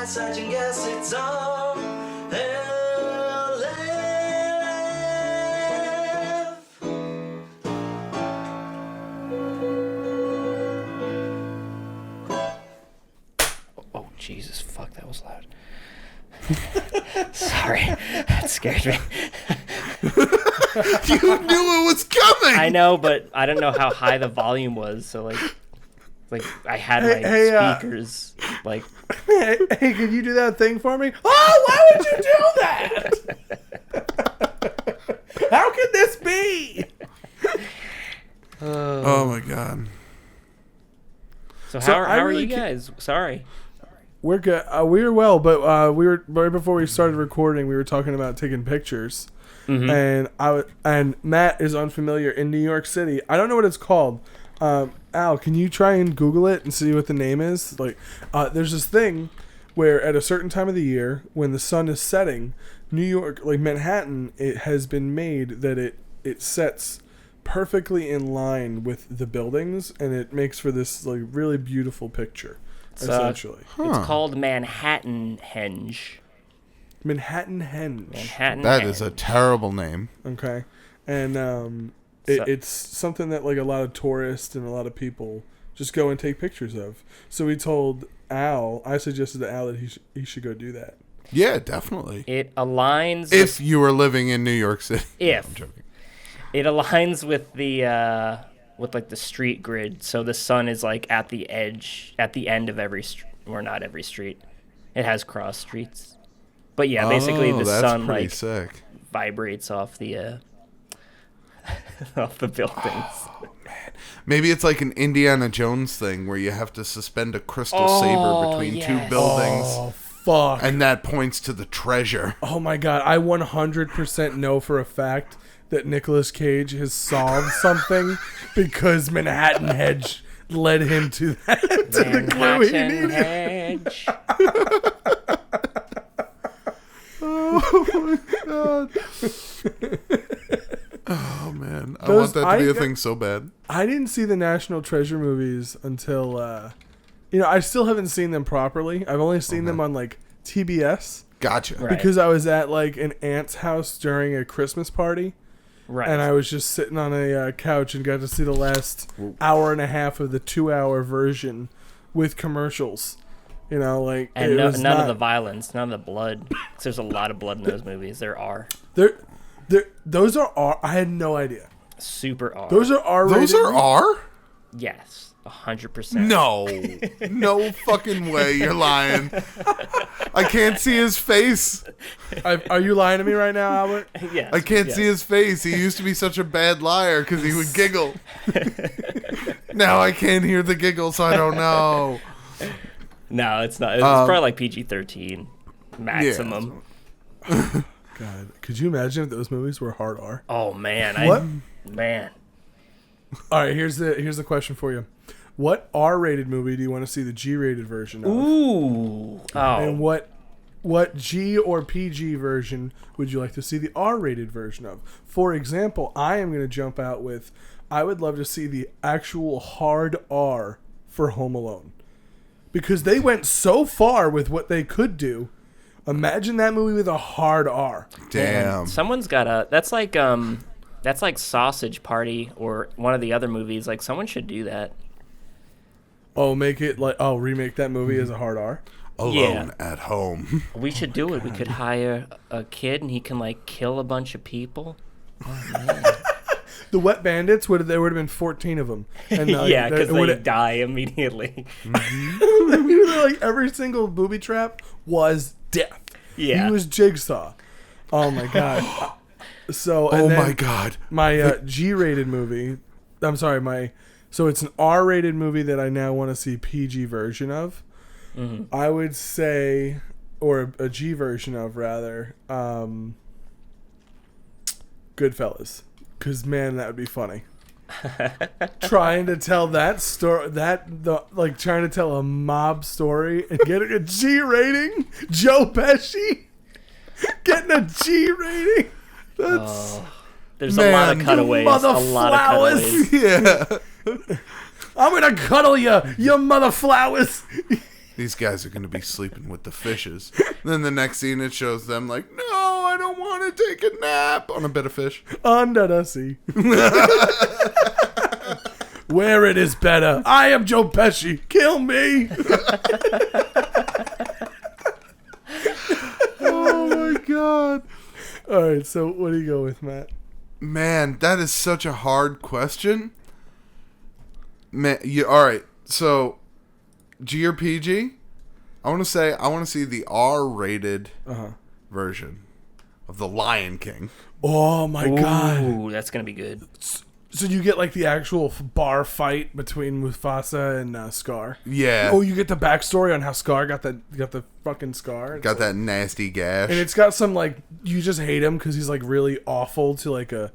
sides and guess it's RLF. Oh, Jesus, fuck, that was loud. Sorry, that scared me. You knew it was coming. I know, but I don't know how high the volume was, so like I had my speakers like. Hey, can you do that thing for me? Oh, why would you do that? How could this be? Oh my god. So how are you guys? Sorry. We're good. We were well, but we were right before we started recording. We were talking about taking pictures, and and Matt is unfamiliar in New York City. I don't know what it's called. Al, can you try and Google it and see what the name is? Like, there's this thing where at a certain time of the year, when the sun is setting, New York, like Manhattan, it has been made that it sets perfectly in line with the buildings, and it makes for this like really beautiful picture. Essentially, it's called Manhattan Henge. Manhattan Henge. That is a terrible name. Okay, and it's something that like a lot of tourists and a lot of people just go and take pictures of. So we told Al, I suggested to Al that he should go do that. Yeah, definitely. It aligns if you were living in New York City. If I'm joking. It aligns with the with like the street grid, so the sun is like at the edge, at the end of every or not every street. It has cross streets, but yeah, basically the sun like sick. Vibrates off the off the buildings. Oh, man. Maybe it's like an Indiana Jones thing where you have to suspend a crystal saber between two buildings. Oh, fuck. And that points to the treasure. Oh, my God. I 100% know for a fact that Nicolas Cage has solved something because Manhattan Hedge led him to that. To the clue he needed. Hedge. Oh, my God. Oh, man. I want that to be a thing so bad. I didn't see the National Treasure movies until, I still haven't seen them properly. I've only seen them on, like, TBS. Gotcha. Right. Because I was at, like, an aunt's house during a Christmas party. Right. And I was just sitting on a couch and got to see the last hour and a half of the 2-hour version with commercials. You know, like... And none of the violence, none of the blood. 'Cause there's a lot of blood in those movies. There are. Those are R. I had no idea. Super R. Those are R-rated. Those are R? Yes. 100%. No. No fucking way. You're lying. I can't see his face. Are you lying to me right now, Albert? Yes. I can't see his face. He used to be such a bad liar because he would giggle. Now I can't hear the giggle, so I don't know. No, it's not. It's probably like PG-13 maximum. Yeah. God, could you imagine if those movies were hard R? Oh man, What? Man. All right, here's the question for you. What R-rated movie do you want to see the G-rated version of? Ooh. Oh. And what G or PG version would you like to see the R-rated version of? For example, I am going to jump out with, I would love to see the actual hard R for Home Alone. Because they went so far with what they could do. Imagine that movie with a hard R. Damn. Man, someone's got a... That's like Sausage Party or one of the other movies. Like, someone should do that. Oh, remake that movie as a hard R? Alone at home. We should do it. We could hire a kid and he can, like, kill a bunch of people. Oh, man. The Wet Bandits, there would have been 14 of them. And, yeah, because they die immediately. Like, every single booby trap was death. Yeah. He was Jigsaw. Oh, my God. So, and my God. My G-rated movie, so it's an R-rated movie that I now want to see PG version of. Mm-hmm. I would say, or a G version of, rather, Goodfellas. Because, man, that would be funny. Trying to tell that story, trying to tell a mob story and getting a G rating. Joe Pesci getting a G rating. That's there's a lot of cutaways. A lot of cutaways. Yeah. I'm gonna cuddle you mother flowers. these guys are going to be sleeping with the fishes. Then the next scene, it shows them like, no, I don't want to take a nap on a bed of fish. Under the sea. Where it is better. I am Joe Pesci. Kill me. Oh my god. All right, so what do you go with, Matt? Man, that is such a hard question. Man, all right. So, G or PG? I want to see the R-rated version of The Lion King. Oh my god. Ooh, that's gonna be good. So you get like the actual bar fight between Mufasa and Scar. Yeah. Oh, you get the backstory on how Scar got the fucking scar. Got that nasty gash. And it's got some like you just hate him because he's like really awful to like a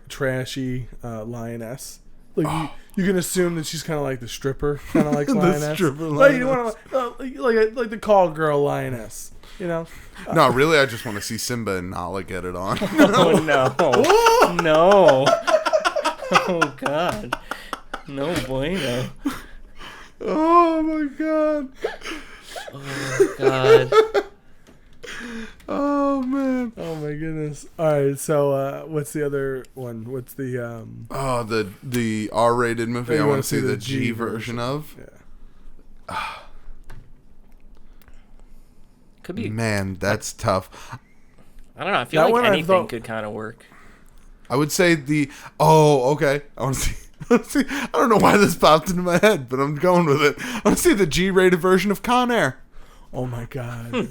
trashy lioness. Like you can assume that she's kind of like the stripper, kind of like lioness. Stripper Like you lioness. want to like the call girl lioness. You know. No, really, I just want to see Simba and Nala get it on. Oh no! No! Oh god! No bueno! Oh my god! Oh god! Oh man! Oh my goodness! All right, so what's the other one? What's the Oh, the R-rated movie. You I wanna want to see see the the G G version of. Yeah. Could be. Man, that's tough. I don't know. I feel That like one I anything thought- could kind of work. I would say the. Oh, okay. I want to see. I don't know why this popped into my head, but I'm going with it. I want to see the G-rated version of Con Air. Oh my god!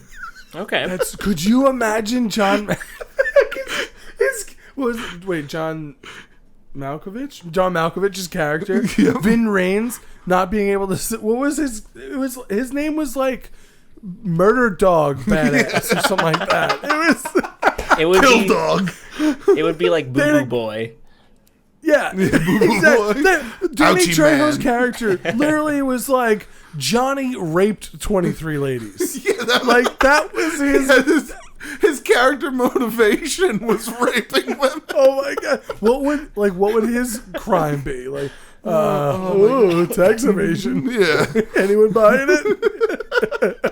Okay. Could you imagine John? John Malkovich? John Malkovich's character, Yep. Vin Rames, not being able to. What was his? His name was like Murder Dog Badass or something like that. It would Kill be. Dog. It would be like Boo They're- Boo Boy. Yeah, Boy. exactly. Danny Ouchie Trejo's man. character literally was like Johnny raped 23 ladies. Yeah, That was his. his character motivation was raping women. Oh my god! What would his crime be? Like, tax evasion. Yeah. Anyone buying it?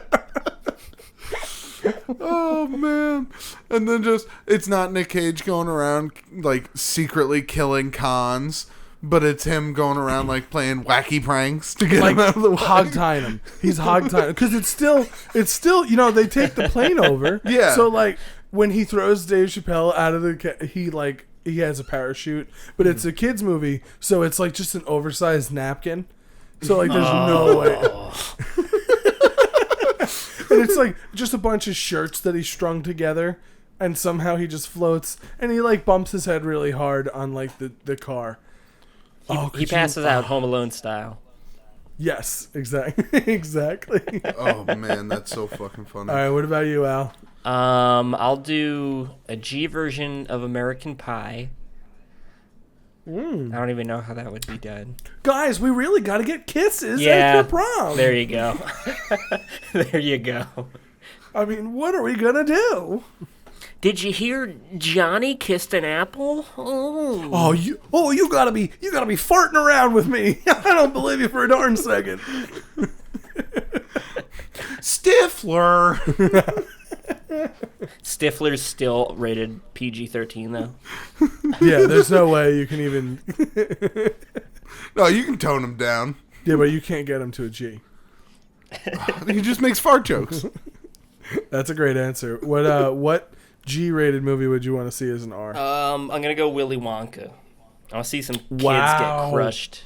Oh man. And then it's not Nick Cage going around like secretly killing cons, but it's him going around like playing wacky pranks to get Like him out of the way. hog tying him. He's hog tying because it's still they take the plane over. Yeah. So like when he throws Dave Chappelle out of he has a parachute, but it's a kids movie, so it's like just an oversized napkin. So like there's no way. And it's like just a bunch of shirts that he strung together, and somehow he just floats, and he like bumps his head really hard on like the car. He passes out Home Alone style. Yes, exactly, exactly. Oh man, that's so fucking funny. All right, what about you, Al? I'll do a G version of American Pie. I don't even know how that would be done. Guys, we really got to get kisses Yeah, at your prom. there you go. There you go. I mean, what are we gonna do? Did you hear Johnny kissed an apple? Oh. You gotta be farting around with me. I don't believe you for a darn second. Stifler. Stifler's still rated PG-13 though. Yeah, there's no way you can even. No, you can tone him down. Yeah, but you can't get him to a G. He just makes fart jokes. That's a great answer. What G-rated movie would you want to see as an R? I'm gonna go Willy Wonka. I want to see some kids Wow. get crushed.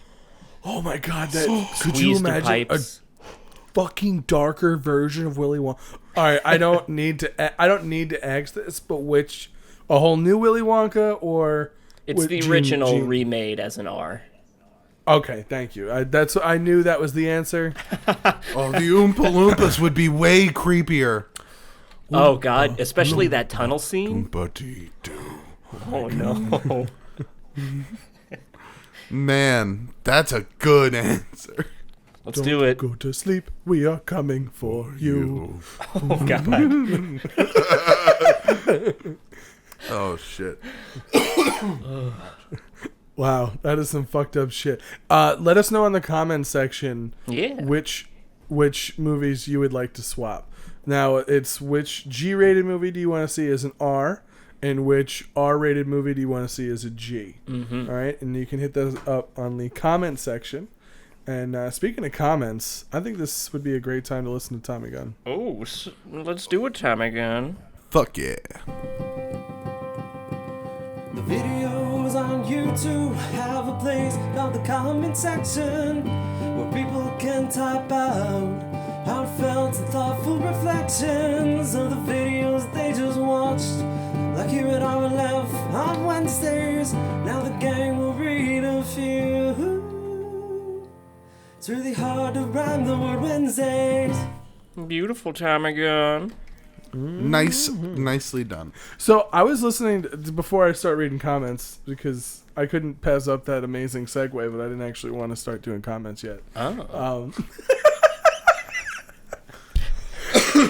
Oh my god, could you Squeeze through imagine pipes. a fucking darker version of Willy Wonka? All right, I don't need to ask this, but a whole new Willy Wonka or It's with the Gene- original Gene- remade as an R. Okay, thank you. I knew that was the answer. Oh, the Oompa Loompas would be way creepier. Oh god, especially that tunnel scene. Oompa-dee-doo. Oh no. Man, that's a good answer. Let's do it. Go to sleep. We are coming for you. Oh god. Oh shit. Wow, that is some fucked up shit. Let us know in the comments section Yeah. which which movies you would like to swap. Now, it's which G-rated movie do you want to see as an R, and which R-rated movie do you want to see as a G. Mm-hmm. All right, and you can hit those up on the comment section. And speaking of comments, I think this would be a great time to listen to Tommy Gun. Oh, let's do it, Tommy Gun. Fuck yeah. The videos on YouTube have a place called the comment section, where people can type out heartfelt and thoughtful reflections of the videos they just watched. Like here at RLF on Wednesdays, now the gang will read a few. It's really hard to rhyme the word Wednesdays. Beautiful, Tommy Gun. Nicely done. So I was listening before I start reading comments because I couldn't pass up that amazing segue, but I didn't actually want to start doing comments yet. Oh.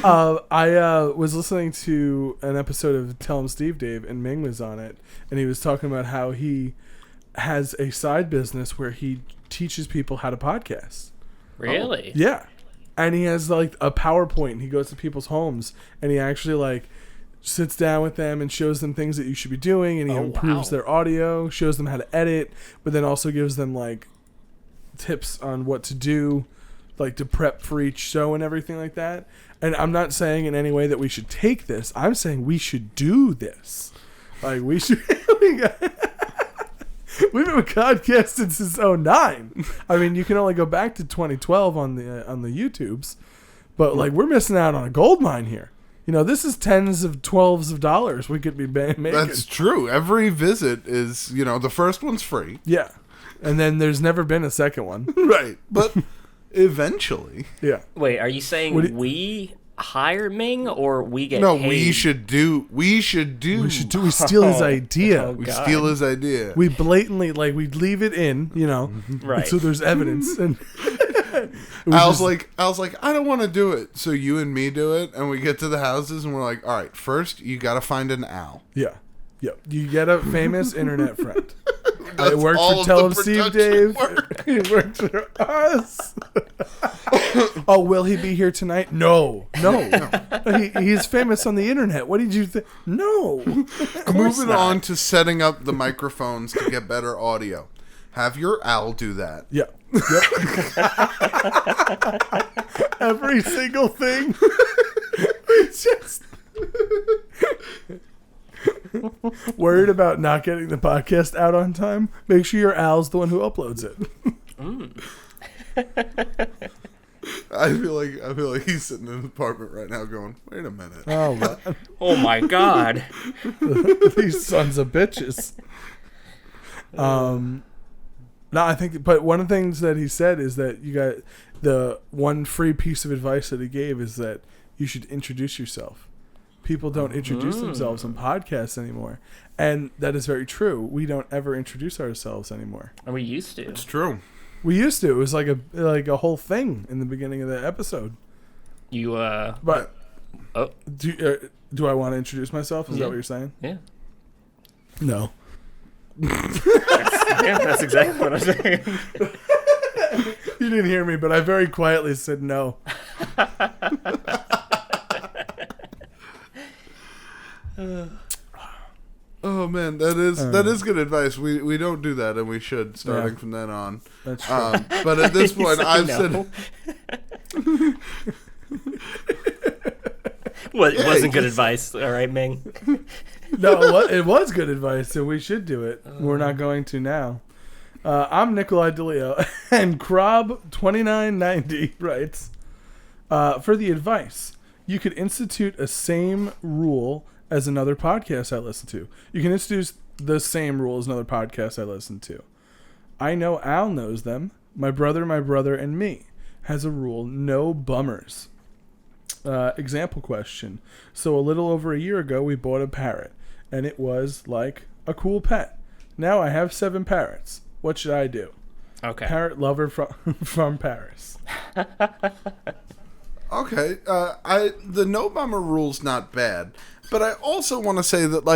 I was listening to an episode of Tell 'em Steve Dave, and Ming was on it, and he was talking about how he has a side business where he teaches people how to podcast. Really? Yeah. And he has like a PowerPoint, and he goes to people's homes, and he actually like sits down with them and shows them things that you should be doing, and he improves their audio, shows them how to edit, but then also gives them like tips on what to do, like to prep for each show and everything like that. And I'm not saying in any way that we should take this. I'm saying we should do this. Like we should. We've been podcasting since 2009. I mean, you can only go back to 2012 on the YouTubes, but like we're missing out on a gold mine here. You know, this is tens of $12s of dollars we could be making. That's true. Every visit is, the first one's free. Yeah, and then there's never been a second one. Right, but eventually. Yeah. Wait, are you saying we hire Ming or we get No, paid? we should do. We steal his idea. We steal his idea. We blatantly we leave it in, Right. So there's evidence. And I was like, I don't want to do it. So you and me do it, and we get to the houses, and we're like, all right, first you got to find an owl. Yeah. You get a famous internet friend. It worked all for Tell of the 'em Steve production Dave. work. It worked for us. Oh, will he be here tonight? No. He's famous on the internet. What did you think? No. Moving on to setting up the microphones to get better audio. Have your owl do that. Yeah. Yep. Every single thing. It's just worried about not getting the podcast out on time. Make sure your owl's the one who uploads it. I feel like he's sitting in an apartment right now going, wait a minute. Oh, man. Oh my God. These sons of bitches. No, I think, but one of the things that he said is that you got the one free piece of advice that he gave is that you should introduce yourself. People don't introduce themselves on podcasts anymore. And that is very true. We don't ever introduce ourselves anymore. And we used to. It's true. We used to. It was like a whole thing in the beginning of the episode. You, But oh, do I want to introduce myself? Is that what you're saying? yeah. No. Yeah, that's exactly what I'm saying. You didn't hear me, but I very quietly said no. Oh man, that is good advice. We don't do that, and we should starting from then on. That's true. But at this point, I've no. said Well, it wasn't good advice. All right, Ming. No, it was good advice, so we should do it. We're not going to now. I'm Nikolai DeLeo, and Krob2990 writes, for the advice, you could institute a same rule as another podcast I listen to. You can introduce the same rule as another podcast I listen to. I know Al knows them. My brother, and me has a rule, no bummers. Example question. So a little over a year ago, we bought a parrot, and it was like a cool pet. Now I have 7 parrots. What should I do? Okay. Parrot lover from Paris. okay. The no bummer rule's not bad, but I also want to say that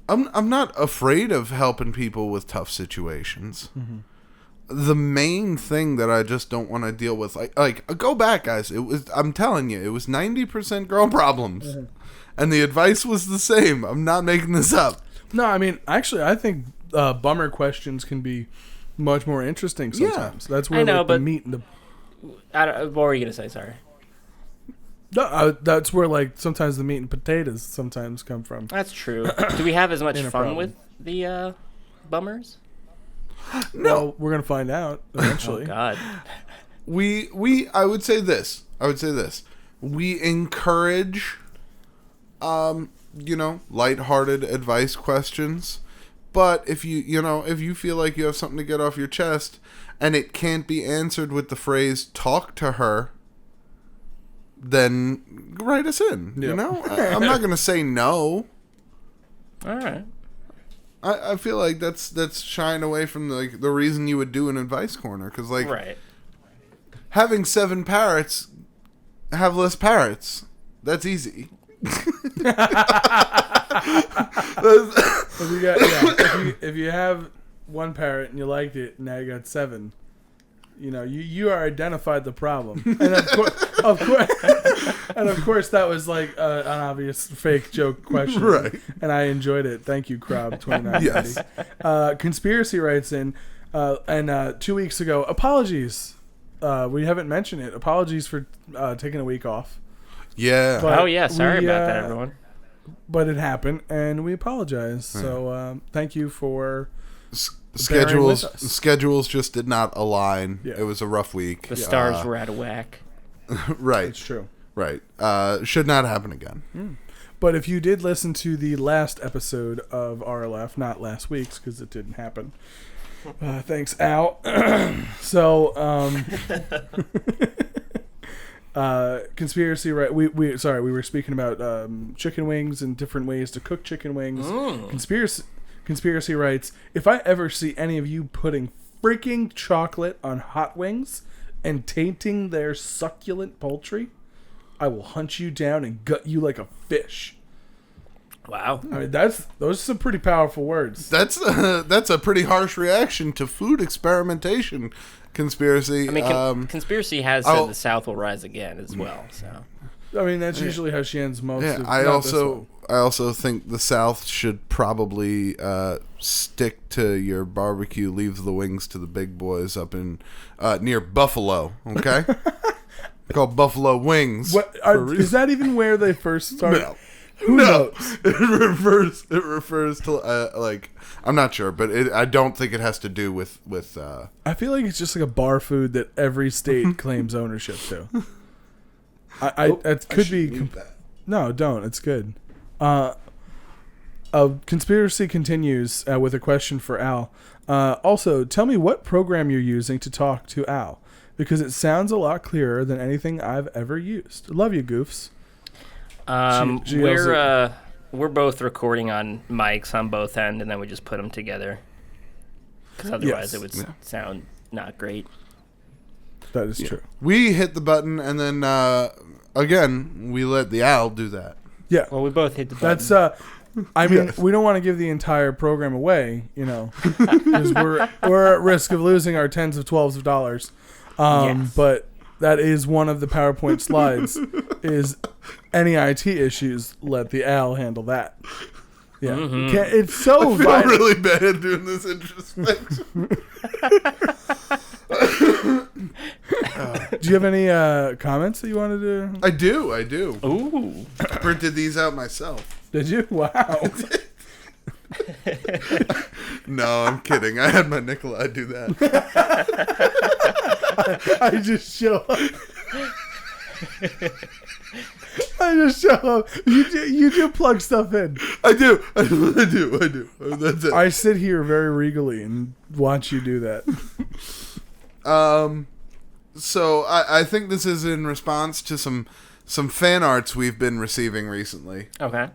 I'm not afraid of helping people with tough situations. the main thing that I just don't want to deal with, like go back, guys. I'm telling you, it was 90% girl problems, and the advice was the same. I'm not making this up. No, I mean, actually, I think bummer questions can be much more interesting sometimes. That's where I know, like, the but meat and the. what were you gonna say? Sorry. No, that's where like sometimes the meat and potatoes sometimes come from. That's true. Do we have as much Ain't a fun problem. with the bummers? No, Well, we're gonna find out eventually. Oh God. I would say this. We encourage, lighthearted advice questions. But if you feel like you have something to get off your chest and it can't be answered with the phrase "talk to her," then write us in. Yep. You know, I'm not gonna say no. All right. I feel like that's shying away from the reason you would do an advice corner, because Right. having 7 parrots have less parrots. That's easy. If you have one parrot and you liked it, now you got 7. You are identified the problem, and of course, that was like an obvious fake joke question, Right? And I enjoyed it. Thank you, Crowd 2990. Yes. Conspiracy writes in, and 2 weeks ago, apologies. We haven't mentioned it. Apologies for taking a week off. Yeah. But Oh yeah. Sorry we, about that, everyone. But it happened, and we apologize. So thank you for bearing with us. Schedules just did not align. Yeah. It was a rough week. The stars were out of whack. Right. It's true. Right. Should not happen again. But if you did listen to the last episode of RLF, not last week's because it didn't happen. Thanks, Al. So, conspiracy, right? We were speaking about chicken wings and different ways to cook chicken wings. Conspiracy writes, if I ever see any of you putting freaking chocolate on hot wings and tainting their succulent poultry, I will hunt you down and gut you like a fish. Wow. I mean, those are some pretty powerful words. That's a pretty harsh reaction to food experimentation. Conspiracy. I mean, conspiracy has said the South will rise again as well. So. I mean, that's usually how she ends most. Yeah, of, I not this one. also think the South should probably stick to your barbecue. Leave the wings to the big boys up in near Buffalo. Okay, called Buffalo Wings. Is that even where they first started? No. Who knows? It refers to I'm not sure, but I don't think it has to do with. I feel like it's just like a bar food that every state claims ownership to. It could be. No, don't. It's good. Conspiracy continues with a question for Al. Also, tell me what program you're using to talk to Al, because it sounds a lot clearer than anything I've ever used. Love you, goofs. We're both recording on mics on both ends, and then we just put them together. Because otherwise it would sound not great. That is true. We hit the button, and then again we let the owl do that. Yeah. Well, we both hit the button. That's I mean, we don't want to give the entire program away, because we're at risk of losing our tens of $12s. Yes. But that is one of the PowerPoint slides. Is any IT issues? Let the Al handle that. Yeah, it's so. I feel really bad doing this introspection. Do you have any comments that you wanted to? I do. Ooh. I printed these out myself. Did you? Wow. No, I'm kidding. I had my Nikolai do that. I just show up. You do plug stuff in. I do. That's it. I sit here very regally and watch you do that. So I think this is in response to some fan arts we've been receiving recently. Okay.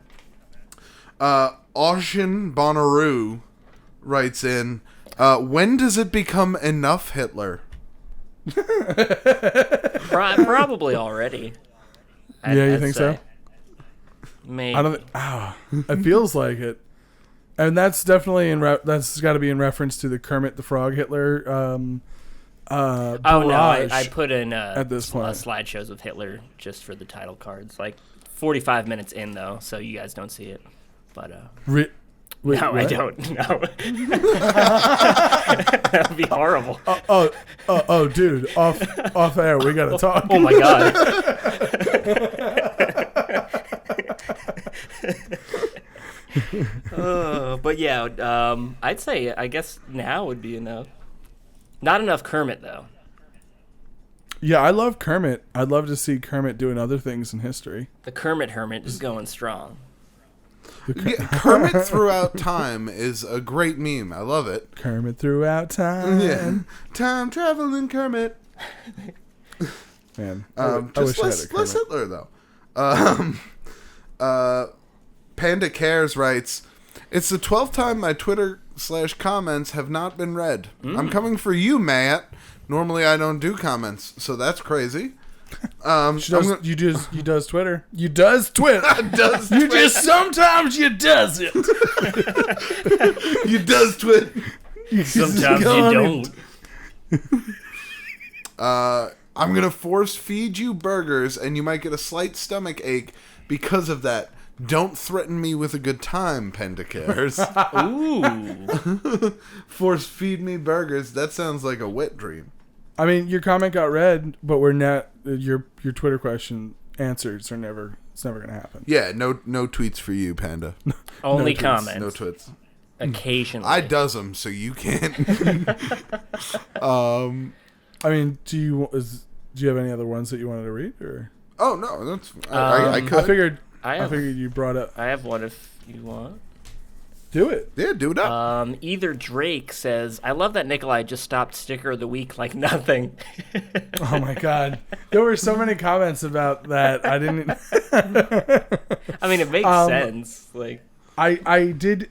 Ocean Bonnaroo writes in, when does it become enough Hitler? Probably already. You think so? Maybe. I don't. It feels like it. And that's definitely that's got to be in reference to the Kermit the Frog Hitler. Oh no, I barrage put in at this point. slideshows of Hitler just for the title cards. Like 45 minutes in though, so you guys don't see it. But Wait, no, I what? don't. No, that would be horrible. Oh, dude, off air, we gotta talk. Oh my god. But yeah, I'd say I guess now would be enough. Not enough Kermit though. Yeah, I love Kermit. I'd love to see Kermit doing other things in history. The Kermit Hermit is going strong. Yeah, Kermit throughout time is a great meme. I love it. Kermit throughout time. Yeah, time traveling Kermit. Man, I wish I had a less Kermit. Hitler though. Panda Cares writes, "It's the 12th time my Twitter/comments have not been read. I'm coming for you, Matt. Normally I don't do comments, so that's crazy." You does Twitter. You does twit. Does You just sometimes you does it. you does twit. Sometimes you don't. I'm gonna force feed you burgers, and you might get a slight stomach ache because of that. Don't threaten me with a good time, Panda Cares. Ooh. Force feed me burgers. That sounds like a wet dream. I mean, your comment got read, but we're not. Your Twitter question answers are never. It's never gonna happen. Yeah, no tweets for you, Panda. Only tweets, comments. No twits. Occasionally. I does them, so you can't. I mean, do you have any other ones that you wanted to read, or? Oh no, that's I could. I figured you brought up. I have one if you want. Do it. Yeah, do it up. Either Drake says, "I love that Nikolai just stopped sticker of the week like nothing." Oh my god, there were so many comments about that. I didn't. I mean, it makes sense. Like, I did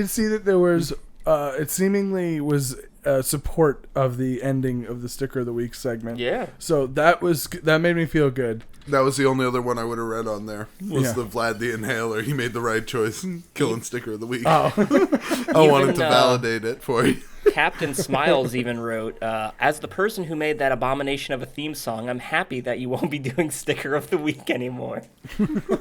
see that there was. It seemingly was support of the ending of the sticker of the week segment. yeah. So that made me feel good. That was the only other one I would have read on there. Was Yeah. the Vlad the Inhaler. He made the right choice. Killing sticker of the week. Oh, I wanted to validate it for you. Captain Smiles even wrote, "As the person who made that abomination of a theme song, I'm happy that you won't be doing sticker of the week anymore."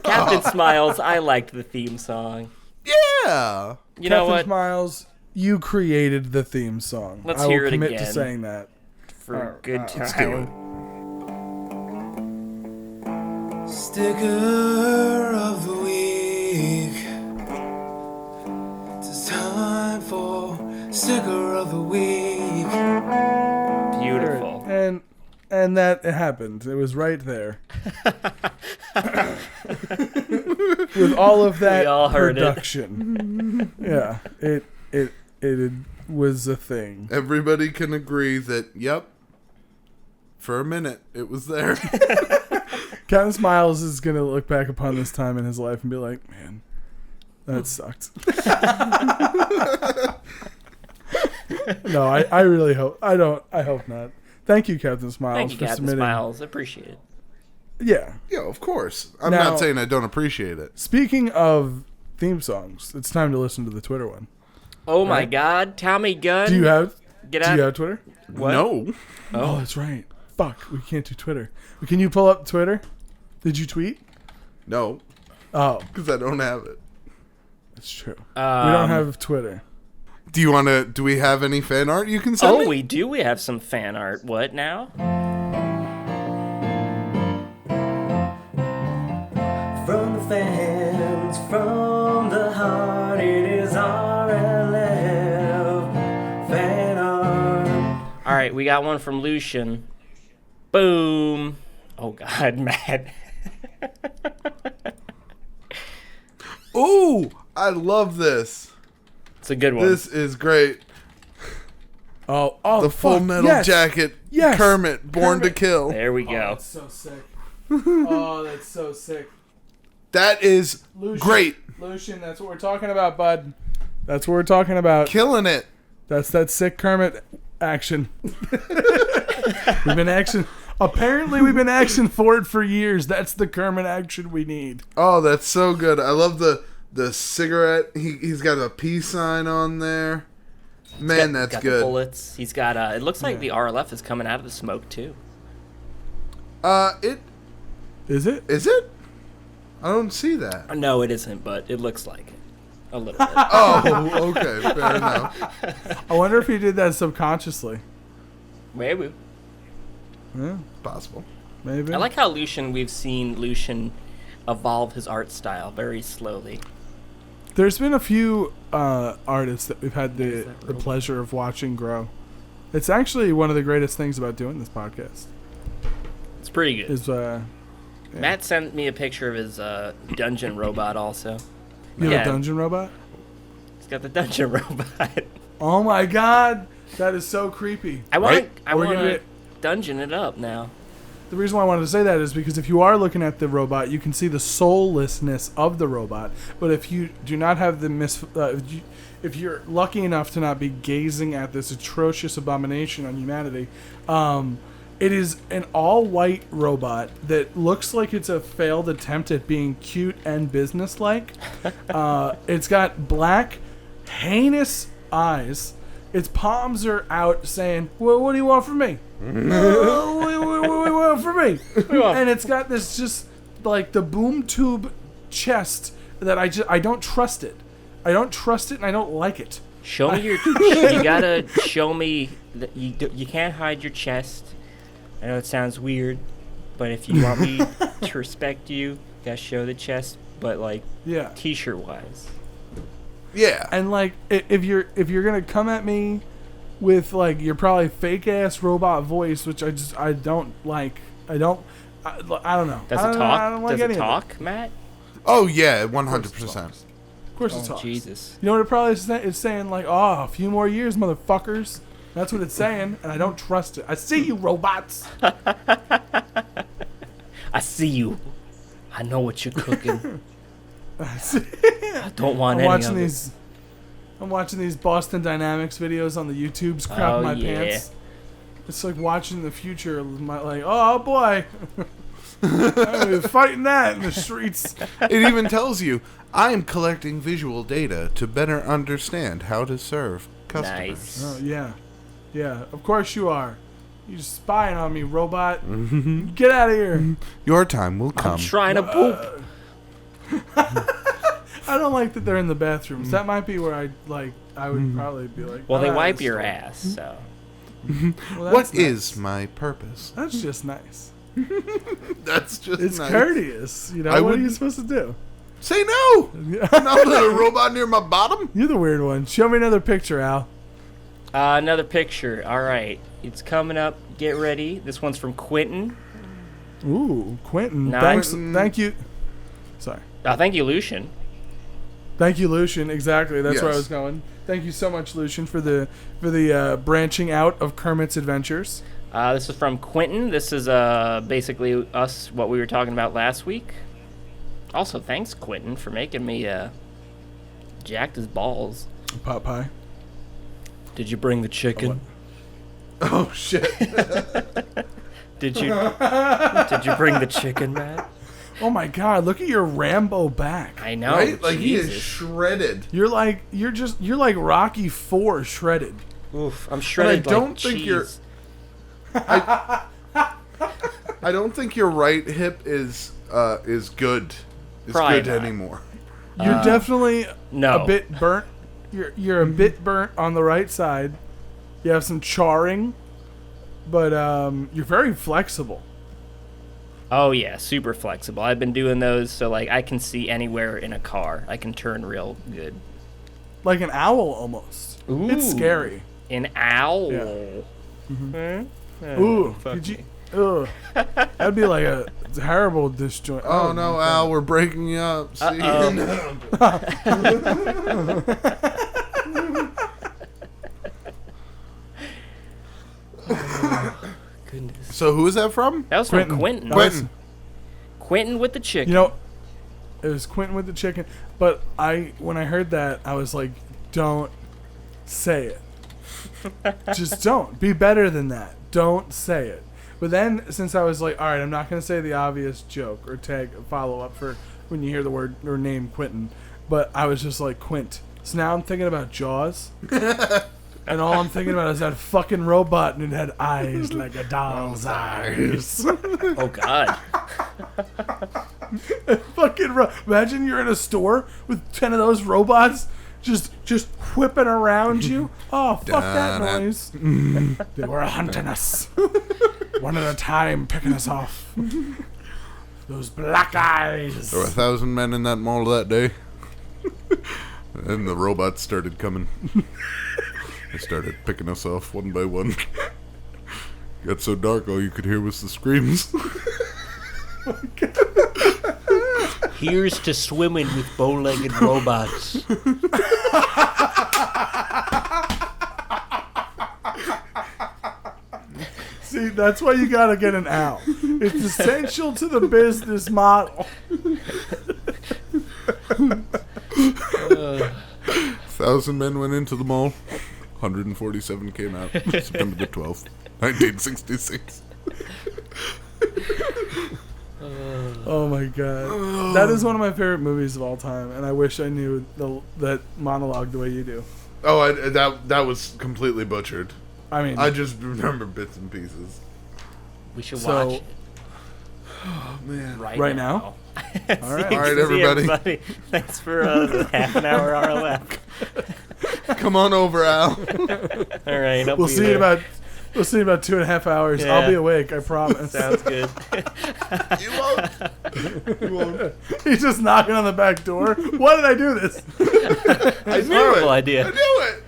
Captain Smiles, I liked the theme song. Yeah. You know Captain what? Smiles, you created the theme song. Let's I will hear it commit to again. saying that. For a good time. Let's do it. Sticker of the week. It's time for sticker of the week. Beautiful. And that it happened. It was right there. With all of that We all heard it. production. Yeah. It was a thing. Everybody can agree that, yep, for a minute, it was there. Captain Smiles is going to look back upon this time in his life and be like, man, that sucked. No, I really hope. I hope not. Thank you, Captain Smiles, Thank you, for Captain submitting. Smiles. Appreciate it. Yeah. Yeah, of course. I'm Now- not saying I don't appreciate it. Speaking of theme songs, it's time to listen to the Twitter one. Oh my God, Tommy Gunn. Do you have Get Do out? you have Twitter? What? No. Oh, that's right. Fuck, we can't do Twitter. Can you pull up Twitter? Did you tweet? No, Oh, because I don't have it. that's true. We don't have Twitter. Do we have any fan art you can send me? Oh, we do. We have some fan art. What now? From the fans, from the heart, it is RLF fan art. All right, we got one from Lucian. Boom. Oh God, Matt. Ooh, I love this. It's a good one. This is great. Oh, The Full fuck, Metal yes. Jacket. Yes. Kermit, Born to Kill. There we go. That's so sick. Oh, that's so sick. That is Lucian, great. Lucian, that's what we're talking about, bud. That's what we're talking about. Killing it. That's that sick Kermit action. We've been action. Apparently, we've been action for it for years. That's the Kermit action we need. Oh, that's so good. I love the the cigarette. He's got a peace sign on there. Man, that's got good. The bullets. He's got. It looks like the RLF is coming out of the smoke too. It Is it? is it? I don't see that. No, it isn't, but it looks like it a little bit. Oh, okay, fair enough. I wonder if he did that subconsciously. Maybe. Yeah, Possible. maybe. I like how we've seen Lucian evolve his art style very slowly. There's been a few artists that we've had the pleasure of watching grow. It's actually one of the greatest things about doing this podcast. It's pretty good. Is Matt sent me a picture of his dungeon robot also. you have a dungeon robot? He's got the dungeon robot. Oh my god, that is so creepy. I want Right? to dungeon it up now. The reason why I wanted to say that is because if you are looking at the robot, you can see the soullessness of the robot. But if you do not have the if you're lucky enough to not be gazing at this atrocious abomination on humanity, it is an all-white robot that looks like it's a failed attempt at being cute and businesslike. It's got black, heinous eyes. Its palms are out saying, well, what do you want from me? What do you want from me? And it's got this just like the boom tube chest that I don't trust it. I don't trust it and I don't like it. Show me your. You gotta show me that you can't hide your chest. I know it sounds weird, but if you want me to respect you, you gotta show the chest. But like, Yeah. T-shirt wise. Yeah. And like if you're gonna come at me with like your probably fake ass robot voice, which I don't like. I don't know. Does I it don't talk? like Does any it of talk, Matt? Oh yeah, 100%. Of course it Oh, talks. Jesus. You know what it probably is saying? It's saying like, oh, a few more years, motherfuckers. That's what it's saying, and I don't trust it. I see you, robots. I see you. I know what you're cooking. I don't want any of it. I'm watching these Boston Dynamics videos on the YouTube's crap Oh, my yeah. pants. It's like watching the future. Like, oh boy, I'm fighting that in the streets. It even tells you, I am collecting visual data to better understand how to serve customers. Nice. Oh yeah, yeah. Of course you are. You're spying on me, robot. Get out of here. Your time will I'm come. trying to poop. I don't like that they're in the bathrooms. That might be where I would probably be like. Well, they "Ah, wipe that's your cool." ass, so. Well, What that's is nice. my purpose? That's just nice. That's just It's nice. courteous. You know I what are would- you supposed to do? Say no! Not let a robot near my bottom. You're the weird one. Show me another picture, Al. Another picture. All right. It's coming up. Get ready. This one's from Quentin. Ooh, Quentin. Nice. Thank you. Sorry. Thank you, Lucian. Thank you, Lucian. Exactly. That's where I Yes. was going. Thank you so much, Lucian, for the branching out of Kermit's adventures. This is from Quentin. This is basically us, what we were talking about last week. Also, thanks, Quentin, for making me jacked his balls. Pot pie. Did you bring the chicken? Oh shit! Did you bring the chicken, Matt? Oh my God! Look at your Rambo back. I know. Right? Like he is Jesus. shredded. You're like Rocky IV shredded. Oof, I'm shredded don't like think cheese. you're- I don't think your right hip is good. Is Probably good not. anymore. You're definitely no. a bit burnt. You're a bit burnt on the right side. You have some charring, but you're very flexible. Oh yeah, super flexible. I've been doing those so like I can see anywhere in a car. I can turn real good. Like an owl almost. Ooh. It's scary. An owl. Yeah. Ooh, could you? Ugh. That'd be like a terrible disjoint. Oh no, Al, we're breaking up. See? Goodness. So who is that from? That was from Quentin. Quentin. Quentin. Quentin with the chicken. You know, it was Quentin with the chicken. But when I heard that, I was like, don't say it. Just don't. Be better than that. Don't say it. But then, since I was like, all right, I'm not going to say the obvious joke or tag follow up for when you hear the word or name Quentin, but I was just like, Quint. So now I'm thinking about Jaws. And all I'm thinking about is that fucking robot, and it had eyes like a doll's eyes. Oh God. Imagine you're in a store with 10 of those robots just whipping around you. Oh, fuck that noise. They were hunting us. One at a time, picking us off. Those black eyes. There were 1,000 men in that mall that day. And the robots started coming. They started picking us off one by one. Got so dark, all you could hear was the screams. Here's to swimming with bow-legged robots. See, that's why you gotta get an owl. It's essential to the business model. 1,000 men went into the mall. 147 came out. September the 12th, 1966. Oh my god. That is one of my favorite movies of all time, and I wish I knew that monologue the way you do. Oh, that was completely butchered. I mean, I just remember bits and pieces. We should watch it. Oh, man. Right now. All right. All right, everybody. Thanks for the half an hour RLF. Come on over, Al. All right, We'll see you in about 2.5 hours. Yeah. I'll be awake, I promise. Sounds good. You won't. You won't. He's just knocking on the back door. Why did I do this? I knew Horrible it. idea. I knew it.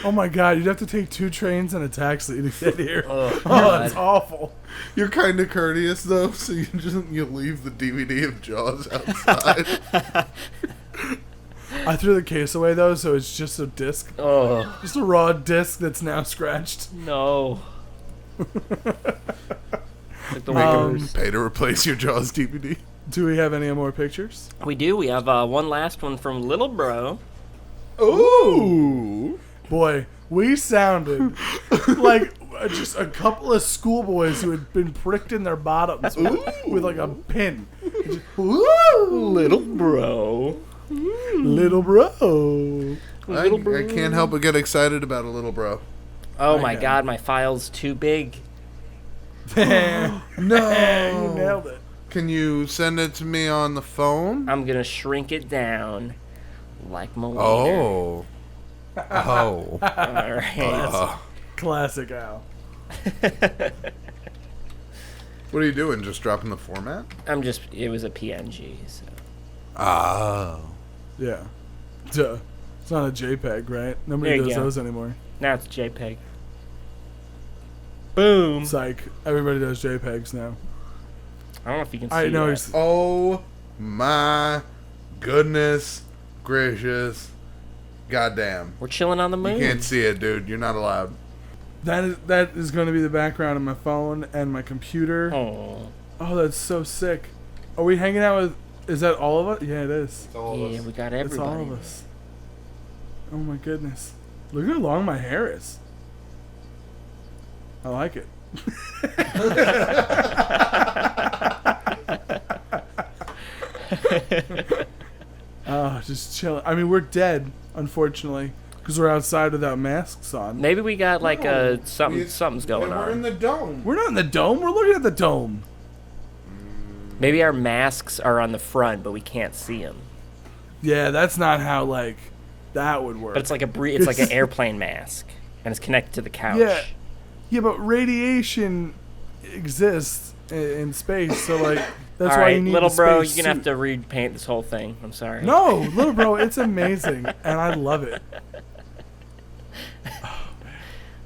Oh my god, you'd have to take 2 trains and a taxi to get here. Oh, Oh, that's awful. You're kind of courteous though, so you leave the DVD of Jaws outside. I threw the case away though, so it's just a disc. Oh, Just a raw disc that's now scratched. no. Like the Um, worst. Pay to replace your Jaws DVD. Do we have any more pictures? We do. We have one last one from Little Bro. Ooh. Boy, we sounded like just a couple of schoolboys who had been pricked in their bottoms with like a pin. Just, Little Bro. little bro. I can't help but get excited about a little bro. Oh my Okay. God, my file's too big. No. You nailed it. Can you send it to me on the phone? I'm gonna shrink it down like my wiener. Oh. Oh. All right. Classic Al. What are you doing? Just dropping the format? It was a PNG, so. Oh. Yeah. Duh. It's not a JPEG, right? Nobody There you does go. those anymore. Now it's JPEG. Boom. Psych. Everybody does JPEGs now. I don't know if you can see I know. that. Oh my goodness gracious. Goddamn. We're chilling on the You moon. can't see it, dude. You're not allowed. That is going to be the background of my phone and my computer. Oh. Oh, that's so sick. Are we hanging out with... Is that all of us? Yeah, it is. Yeah, we got everybody. It's all of us. Oh my goodness. Look how long my hair is. I like it. Oh, just chilling. I mean, we're dead, unfortunately, because we're outside without masks on. Maybe we got like No, something's going We're in on. the dome. We're not in the dome. We're looking at the dome. Maybe our masks are on the front, but we can't see them. Yeah, that's not how, like, that would work. But it's like it's like an airplane mask, and it's connected to the couch. Yeah. Yeah, but radiation exists in space, so, like, that's All why right, you need little the bro, space you're gonna have suit. to repaint this whole thing. I'm sorry. No, little bro, it's amazing, and I love it.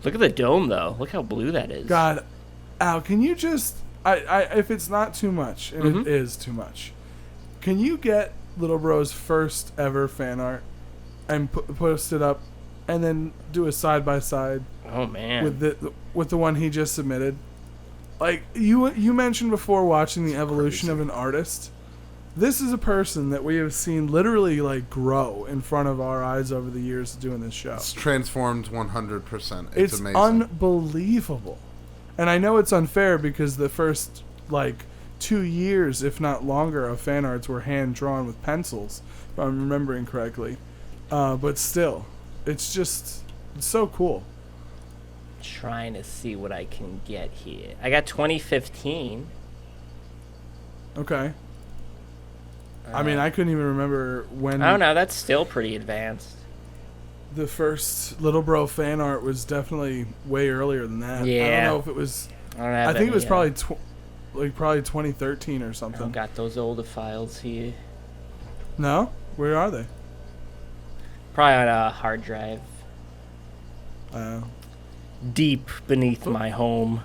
Look at the dome, though. Look how blue that is. God, Al, can you just... I if it's not too much, and Mhm. it is too much, can you get little bro's first ever fan art and post it up, and then do a side-by-side Oh man. with the one he just submitted? Like, you mentioned before watching the evolution of an artist. This is a person that we have seen literally, like, grow in front of our eyes over the years of doing this show. It's transformed 100%. It's amazing. unbelievable. And I know it's unfair because the first, like, 2 years, if not longer, of fan arts were hand drawn with pencils, if I'm remembering correctly. But still, it's so cool. Trying to see what I can get here. I got 2015. Okay. I mean, I couldn't even remember when I don't know. That's still pretty advanced. the first Little Bro fan art was. Definitely way earlier than that. Yeah. I don't know if it was. I think it was probably 2013 or I something. don't got those older files here. No? Where are they? Probably on a hard drive deep beneath my home.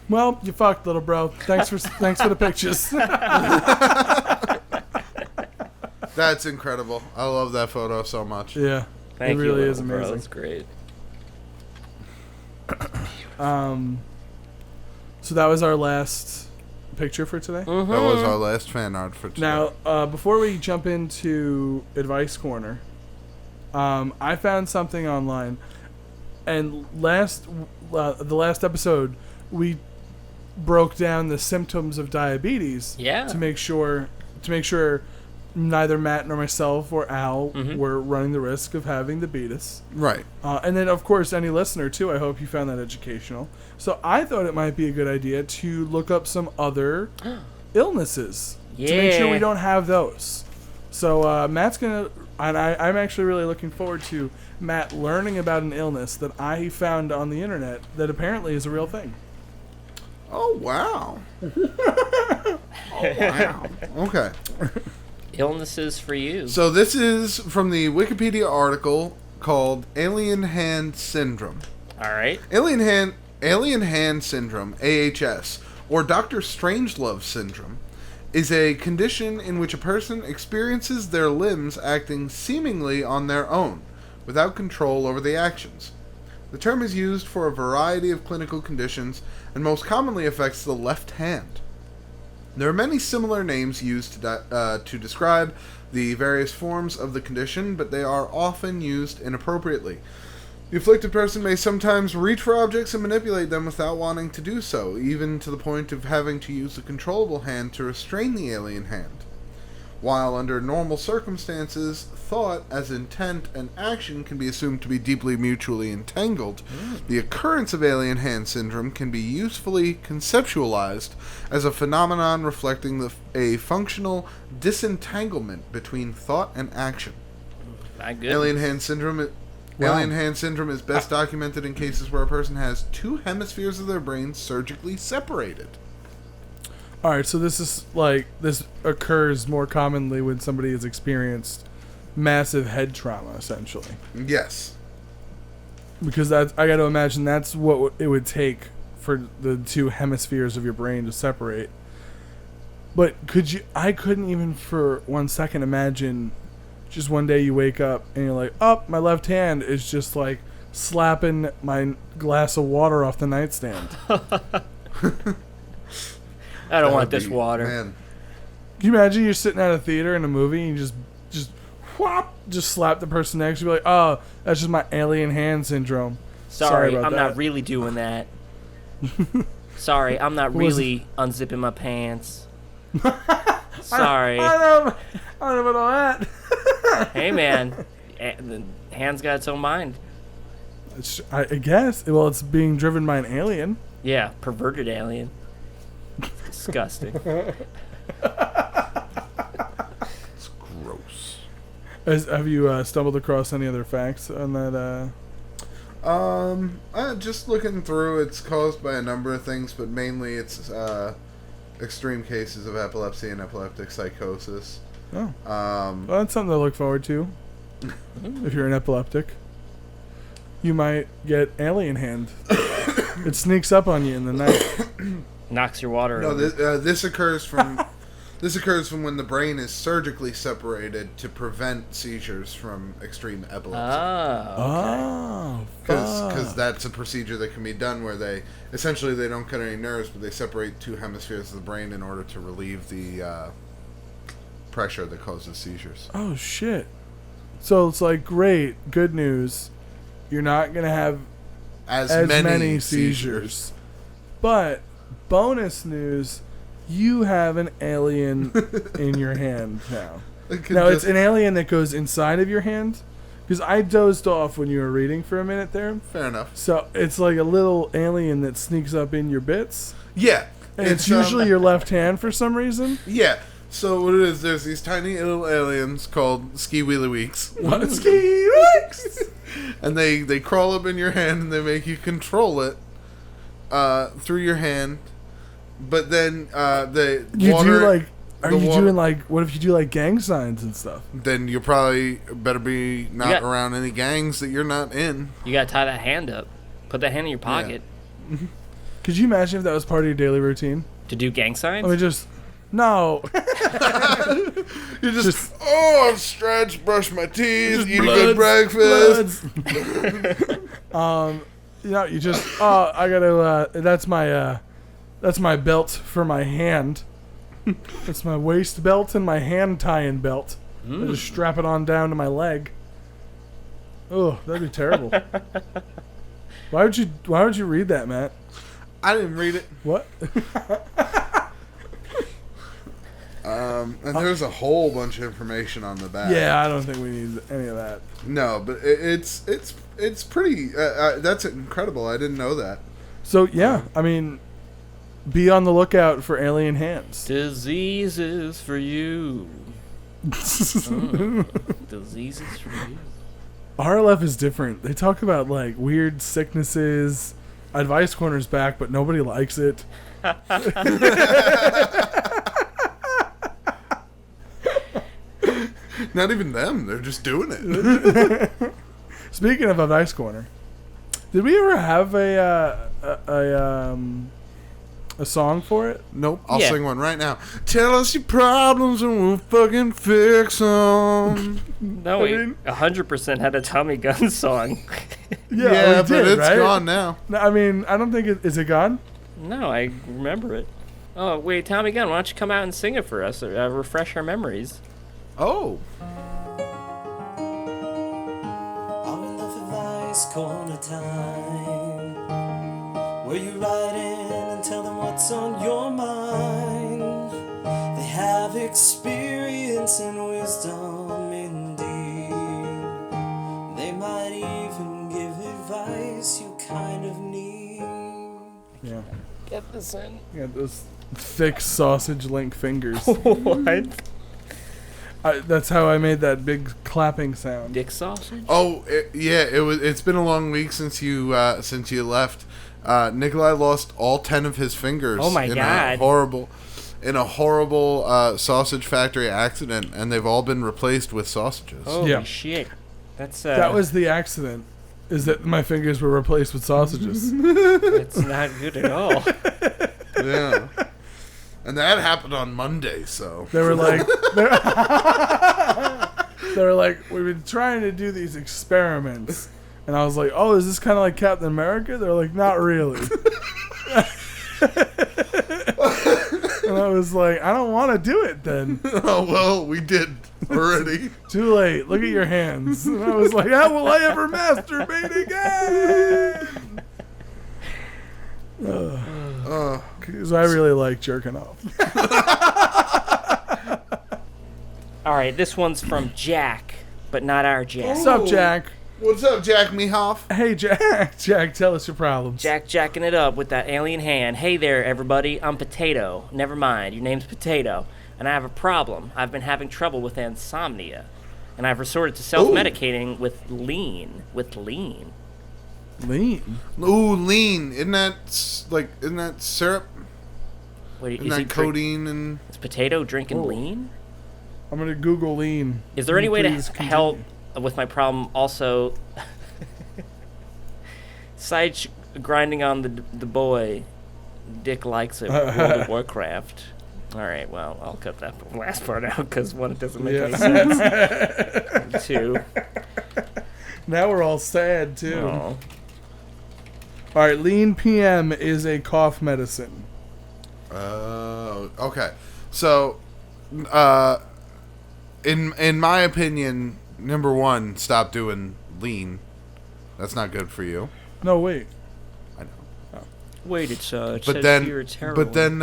Well, you fucked, Little Bro. Thanks for the pictures. That's incredible. I love that photo so much. Yeah. Thank it you, really is little bro. amazing. That's great. So that was our last picture for today. Mm-hmm. That was our last fan art for today. Now, before we jump into Advice Corner, I found something online, and the last episode we broke down the symptoms of diabetes. Yeah. To make sure neither Matt nor myself or Al were running the risk of having the beatus. Right. And then, of course, any listener, too. I hope you found that educational. So I thought it might be a good idea to look up some other illnesses to make sure we don't have those. So Matt's going to... And I'm actually really looking forward to Matt learning about an illness that I found on the internet that apparently is a real thing. Oh, wow. Oh, wow. Okay. Illnesses for you. So this is from the Wikipedia article called Alien Hand Syndrome. All right. Alien Hand Syndrome, AHS, or Dr. Strangelove Syndrome, is a condition in which a person experiences their limbs acting seemingly on their own, without control over the actions. The term is used for a variety of clinical conditions and most commonly affects the left hand. There are many similar names used to describe the various forms of the condition, but they are often used inappropriately. The afflicted person may sometimes reach for objects and manipulate them without wanting to do so, even to the point of having to use a controllable hand to restrain the alien hand. While under normal circumstances, thought as intent and action can be assumed to be deeply mutually entangled, the occurrence of alien hand syndrome can be usefully conceptualized as a phenomenon reflecting a functional disentanglement between thought and action. Alien hand syndrome is best documented in cases where a person has two hemispheres of their brain surgically separated. All right, so this occurs more commonly when somebody has experienced massive head trauma, essentially. Yes. Because I got to imagine that's what it would take for the two hemispheres of your brain to separate. But I couldn't even for 1 second imagine just one day you wake up and you're like, oh, my left hand is just like slapping my glass of water off the nightstand. I don't want this water. Man. Can you imagine you're sitting at a theater in a movie and you just slap the person next to you, like, oh, that's just my alien hand syndrome. Sorry about I'm that. not really doing that. Sorry, I'm not really unzipping my pants. Sorry. I don't know about all that. Hey, man. The hand's got its own mind. I guess. Well, it's being driven by an alien. Yeah, perverted alien. Disgusting. It's gross. Have you stumbled across any other facts on that? Just looking through, it's caused by a number of things, but mainly it's extreme cases of epilepsy and epileptic psychosis. Oh. Well, that's something to look forward to. If you're an epileptic, you might get alien hand. It sneaks up on you in the night. Knocks your water No, over. this occurs from when the brain is surgically separated to prevent seizures from extreme epilepsy. Oh, okay. Because that's a procedure that can be done where they don't cut any nerves, but they separate two hemispheres of the brain in order to relieve the pressure that causes seizures. Oh, shit. So it's like, great, good news. You're not going to have as many seizures. But bonus news, you have an alien in your hand now. It No, could it's just- an alien that goes inside of your hand. Because I dozed off when you were reading for a minute there. Fair enough. So it's like a little alien that sneaks up in your bits. Yeah. And it's usually your left hand for some reason. Yeah. So what it is, there's these tiny little aliens called Ski Wheelie Weeks. What? Ski weeks! And they crawl up in your hand and they make you control it through your hand. But then the You water... do like... Are the you water- doing like... What if you do like gang signs and stuff? Then you probably better be not got- around any gangs that you're not in. You gotta tie that hand up. Put that hand in your pocket. Could you imagine if that was part of your daily routine? To do gang signs? I mean, just... No. You just stretch, brush my teeth, eat a good Bloods, breakfast. You know, you just... Oh, I gotta... that's my belt for my hand. It's my waist belt and my hand tying belt. I just strap it on down to my leg. Oh, that'd be terrible. Why would you read that, Matt? I didn't read it. What? And there's a whole bunch of information on the back. Yeah, I don't think we need any of that. No, but it's pretty. That's incredible. I didn't know that. So yeah, I mean, be on the lookout for alien hands. Diseases for you. Diseases for you. RLF is different. They talk about like weird sicknesses. Advice Corner's back, but nobody likes it. Not even them. They're just doing it. Speaking of Advice Corner, did we ever have a song for it? Nope. I'll Yeah. sing one right now. Tell us your problems and we'll fucking fix them. No, we 100% had a Tommy Gun song. Yeah, we but did, it's right? gone now. No, I mean, I don't think is it gone? No, I remember it. Oh, wait, Tommy Gunn, why don't you come out and sing it for us? Refresh our memories. Oh. I'm in the Advice Corner time, where you write in and tell them what's on your mind. They have experience and wisdom indeed. They might even give advice you kind of need. Yeah. Get this in. You got those thick sausage link fingers. What? That's how I made that big clapping sound. Dick sausage? Oh, it's been a long week since you left. Nikolai lost all 10 of his fingers. Oh my God. In a horrible sausage factory accident, and they've all been replaced with sausages. Holy Yeah. shit. That's That was the accident. Is that my fingers were replaced with sausages? It's not good at all. Yeah. And that happened on Monday, so. They were like, they were like, we've been trying to do these experiments, and I was like, oh, is this kind of like Captain America? They're like, not really. And I was like, I don't want to do it then. Oh, well, we did already. Too late. Look at your hands. And I was like, how will I ever masturbate again? Because I really like jerking off. All right, this one's from Jack, but not our Jack. What's up, Jack? What's up, Jack Mehoff? Hey, Jack. Jack, tell us your problems. Jack jacking it up with that alien hand. Hey there, everybody. I'm Potato. Never mind. Your name's Potato. And I have a problem. I've been having trouble with insomnia. And I've resorted to self-medicating with lean. Lean. Ooh, lean. Isn't that syrup? Wait, Isn't that codeine and... Is Potato drinking Whoa. lean? I'm going to Google lean. Is there any way to Please continue. help with my problem? Also, grinding on the boy. Dick likes it. World of Warcraft. All right, well, I'll cut that last part out because one, it doesn't make any sense. And two, Now we're all sad, too. oh, All right, lean PM is a cough medicine. Okay. So, in my opinion, number one, stop doing lean. That's not good for you. No, wait. I know. wait, it But says then, here it's heroin. but then,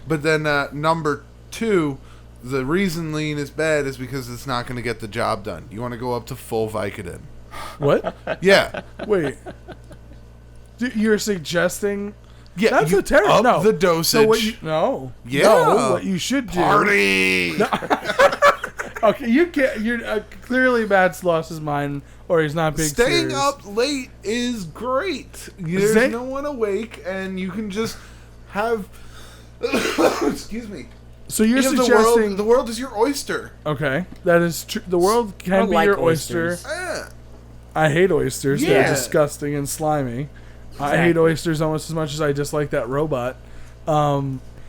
But then number 2, the reason lean is bad is because it's not going to get the job done. You want to go up to full Vicodin. What? Yeah. Wait. You're suggesting... Yeah, That's you a terrible... up No. the dosage. So what you, no. Yeah. No, what you should do... Party! Okay, you can't... You're clearly Matt's lost his mind, or he's not being Staying serious. up late is great. There's no one awake, and you can just have... Excuse me. So you're Because suggesting... the world is your oyster. Okay, that is true. The world can be like your oysters. oyster. Yeah. I hate oysters. Yeah. They're disgusting and slimy. I hate Exactly. oysters almost as much as I dislike that robot.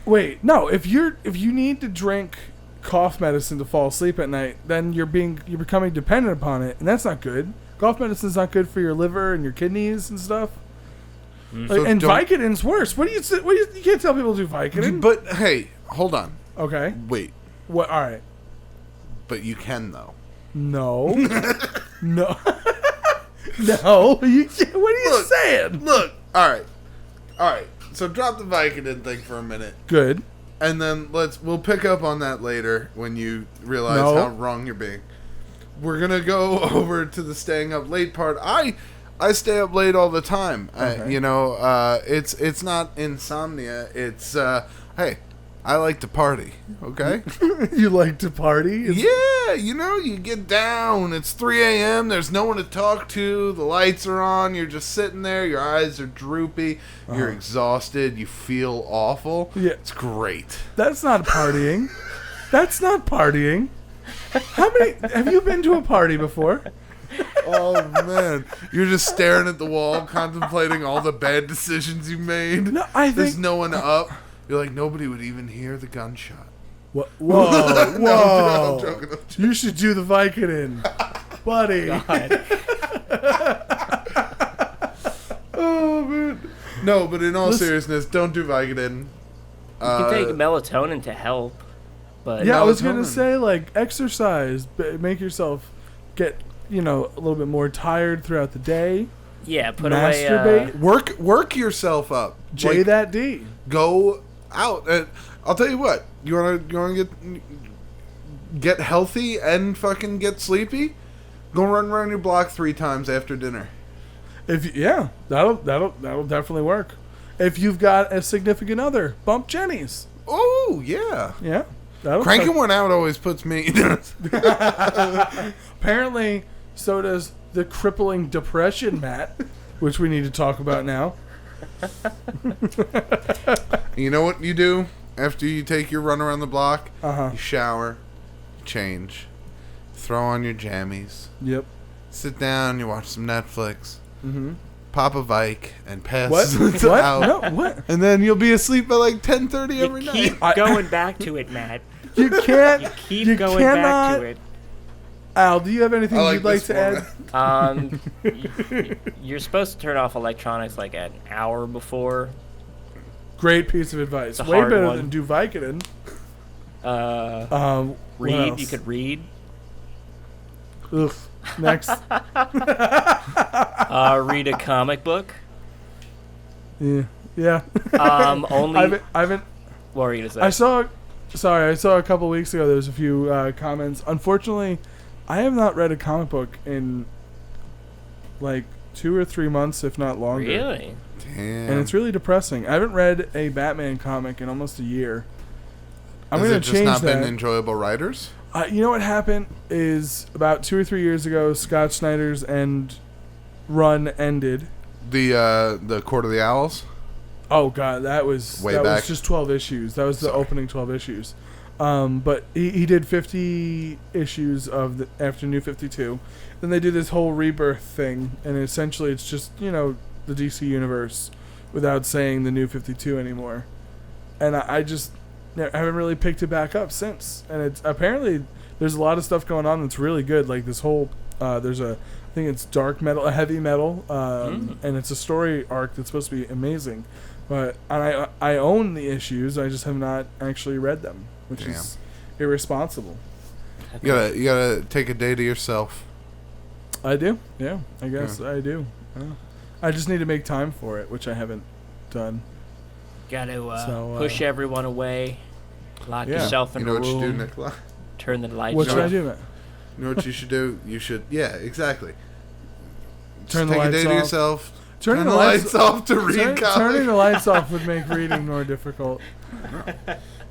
Wait, no. If you need to drink cough medicine to fall asleep at night, then you're becoming dependent upon it, and that's not good. Cough medicine's not good for your liver and your kidneys and stuff. So and don't- Vicodin's worse. You can't tell people to do Vicodin. But, hey, hold on. Okay. Wait. What? All right. But you can, though. No. No. No. What are you saying? Look. All right. So drop the Vicodin thing for a minute. Good. And then we'll pick up on that later when you realize No. how wrong you're being. We're gonna go over to the staying up late part. I stay up late all the time. Okay. It's not insomnia. It's hey, I like to party. Okay. You like to party? Yeah, you get down. It's 3 a.m. There's no one to talk to. The lights are on. You're just sitting there. Your eyes are droopy. You're exhausted. You feel awful. Yeah. It's great. That's not partying. That's not partying. Have you been to a party before? Oh, man. You're just staring at the wall, contemplating all the bad decisions you made. No, I There's think. no one up. You're like, nobody would even hear the gunshot. Whoa, whoa, No, I'm joking. You should do the Vicodin, buddy. Oh, man. No, but in all Listen- seriousness, don't do Vicodin. You can take melatonin to help, but Yeah, I was gonna Melatonin. say exercise, make yourself get a little bit more tired throughout the day. yeah, put Masturbate. away. Work yourself up. J that D. Go out. And I'll tell you what. You wanna get healthy and fucking get sleepy? Go run around your block 3 times after dinner. That'll definitely work. If you've got a significant other, bump Jenny's. Oh yeah. Yeah, that'll Cranking one out always puts me. Apparently, so does the crippling depression, Matt, which we need to talk about now. You know what you do after you take your run around the block? Uh-huh. You shower, change, throw on your jammies, Yep. sit down, you watch some Netflix, Mm-hmm. pop a Vike, and pass What? it What? out. No, what? And then you'll be asleep by like 10:30 You every keep night. going back to it, Matt. You can't. You keep you going cannot, back to it. Al, do you have anything I you'd like this to add? format. You're supposed to turn off electronics like an hour before. Great piece of advice. It's a Way hard better one. than do Vicodin. What Read. else? You could read. Ugh. Next. Read a comic book. Yeah. Yeah. Only. I haven't. What were you gonna say? I saw a couple weeks ago. There was a few comments. Unfortunately, I have not read a comic book in like 2 or 3 months, if not longer. Really? Damn. And it's really depressing. I haven't read a Batman comic in almost a year. I'm Has going it to just change not that. been enjoyable writers? You know what happened is about 2 or 3 years ago, Scott Snyder's run ended. The Court of the Owls? Oh god, that was Way that back. was just 12 issues. That was the Sorry. opening 12 issues. But he did 50 issues of the after New 52. Then they did this whole rebirth thing, and essentially it's just the DC universe without saying the New 52 anymore. And I just haven't really picked it back up since. And it's apparently there's a lot of stuff going on that's really good. Like this whole there's I think it's dark metal, a heavy metal, and it's a story arc that's supposed to be amazing. But I own the issues. I just have not actually read them, which Damn. is irresponsible. You gotta take a day to yourself. I do. Yeah, I guess I do. Yeah. I just need to make time for it, which I haven't done. Got to So, push everyone away. Lock Yeah. yourself in You know a what you do, room. Nicola? Turn the lights What off. should I do, man? You know what you should do? You should, yeah, exactly. Turn the Take a lights day to off. yourself. Turning Turn the the lights- lights off to read comics. Turning the lights off would make reading more difficult.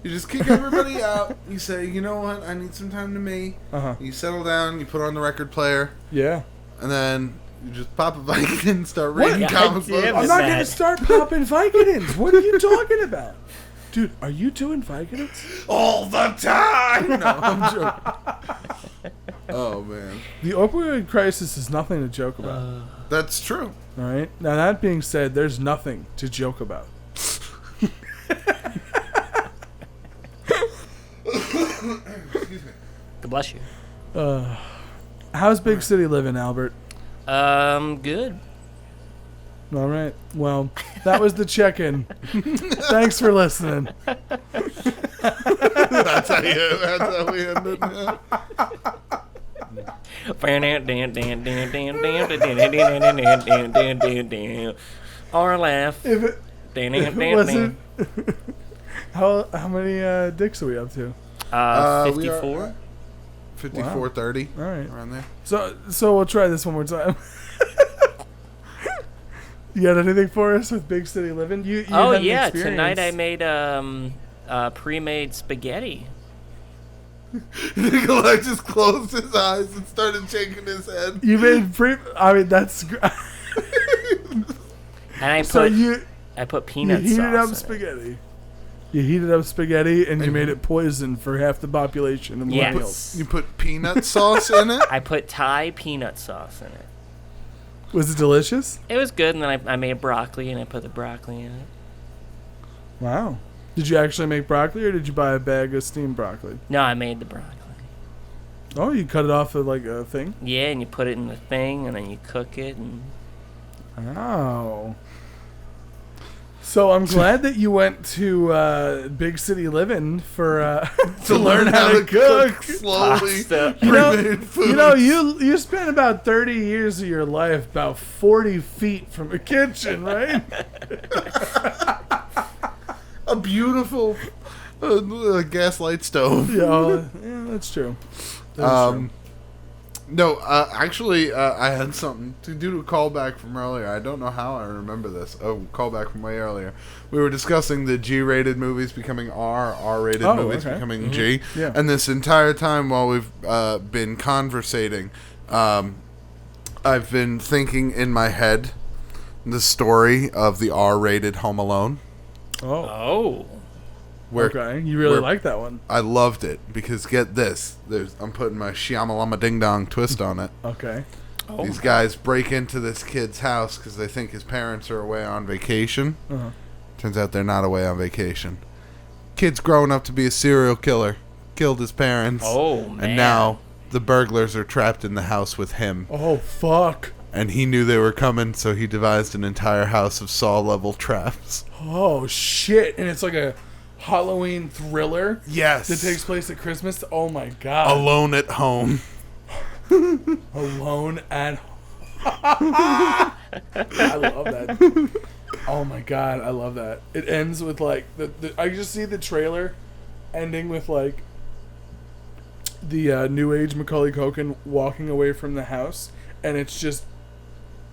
You just kick everybody out. You say, you know what? I need some time to me. Uh-huh. You settle down. You put on the record player, Yeah. and then you just pop a Viking and start reading What? comic God damn books. it. I'm not going to Matt. start popping Vicodins. What are you talking about? Dude, are you doing Vicodins? all the time. No, I'm joking. Oh man, The opioid crisis is nothing to joke about. that's true. All right. Now that being said, there's nothing to joke about. Excuse me. God bless you. How's big city living, Albert? Good. All right. Well, that was the check-in. Thanks for listening. That's how we end it. RLF. If it wasn't, how many dicks are we up to? We are 54. 54:30. All right. Around there. So we'll try this one more time. You got anything for us with big city living? You Oh had an yeah, experience. tonight I made pre-made spaghetti. Nikolai just closed his eyes and started shaking his head. You made I mean, that's. And I So put I put you peanut heated sauce up in it. spaghetti. You heated up spaghetti and you made it poison for half the population of Yes. millennials. You put peanut sauce in it? I put Thai peanut sauce in it. Was it delicious? It was good, and then I made broccoli, and I put the broccoli in it. Wow. Did you actually make broccoli or did you buy a bag of steamed broccoli? No, I made the broccoli. Oh, you cut it off of like a thing? Yeah, and you put it in the thing, and then you cook it, and Oh. So I'm glad that you went to Big City Living for to learn how to cook. slowly. Pasta. Pre-made food. You spent about 30 years of your life about 40 feet from a kitchen, right? A beautiful gaslight stove. Yeah, that's true. That's true. No, actually, I had something to do a callback from earlier. I don't know how I remember this. Oh, callback from way earlier. We were discussing the G-rated movies becoming R-rated movies okay. becoming G. Yeah. And this entire time while we've been conversating, I've been thinking in my head the story of the R-rated Home Alone. oh, Where Okay, you really where- like that one. I loved it because get this, I'm putting my Shyamalama Ding Dong twist on it. Okay. oh, These guys break into this kid's house because they think his parents are away on vacation. Uh-huh. Turns out they're not away on vacation. Kid's growing up to be a serial killer. Killed his parents. Oh, man. And now the burglars are trapped in the house with him. Oh, fuck. And he knew they were coming, so he devised an entire house of Saw-level traps. Oh, shit. And it's like a Halloween thriller Yes. that takes place at Christmas. Oh, my God. Alone at home. Alone at I love that. Oh my god, I love that. It ends with like I just see the trailer ending with like the new age Macaulay Culkin walking away from the house and it's just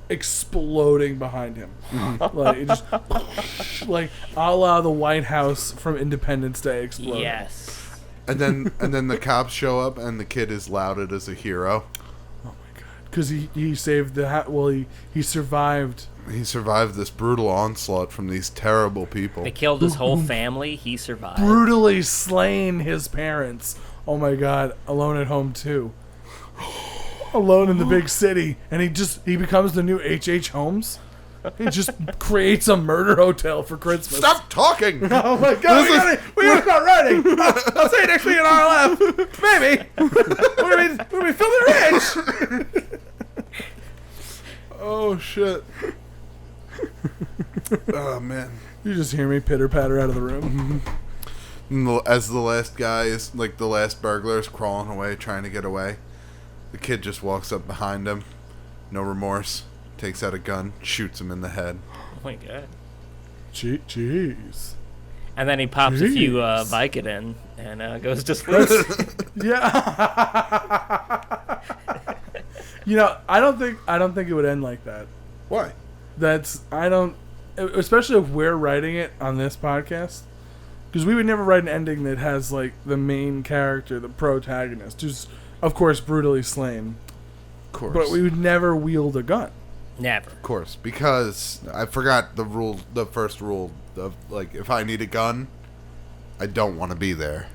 exploding behind him. Like it just like a la the White House from Independence Day exploding. yes. And then the cops show up and the kid is lauded as a hero. Because he saved the he survived. He survived this brutal onslaught from these terrible people. They killed his whole family. He survived. Brutally slain his parents. Oh my god, Alone at Home 2. Alone in the big city. And he becomes the new H.H. Holmes. He just creates a murder hotel for Christmas. Stop talking! Oh my god, we gotta start writing. I'll say it next week in RLF. Maybe. We're gonna be filming rich. Oh shit! Oh man! You just hear me pitter patter out of the room. As the last guy is like the last burglar is crawling away, trying to get away, the kid just walks up behind him, no remorse, takes out a gun, shoots him in the head. Oh my god. Jeez. And then he pops a few Vicodin and goes to sleep. Yeah. I don't think it would end like that. Why? Especially if we're writing it on this podcast, because we would never write an ending that has like the main character, the protagonist, who's of course brutally slain. Of course. But we would never wield a gun. Never. Of course, because I forgot the first rule of, like, if I need a gun, I don't want to be there.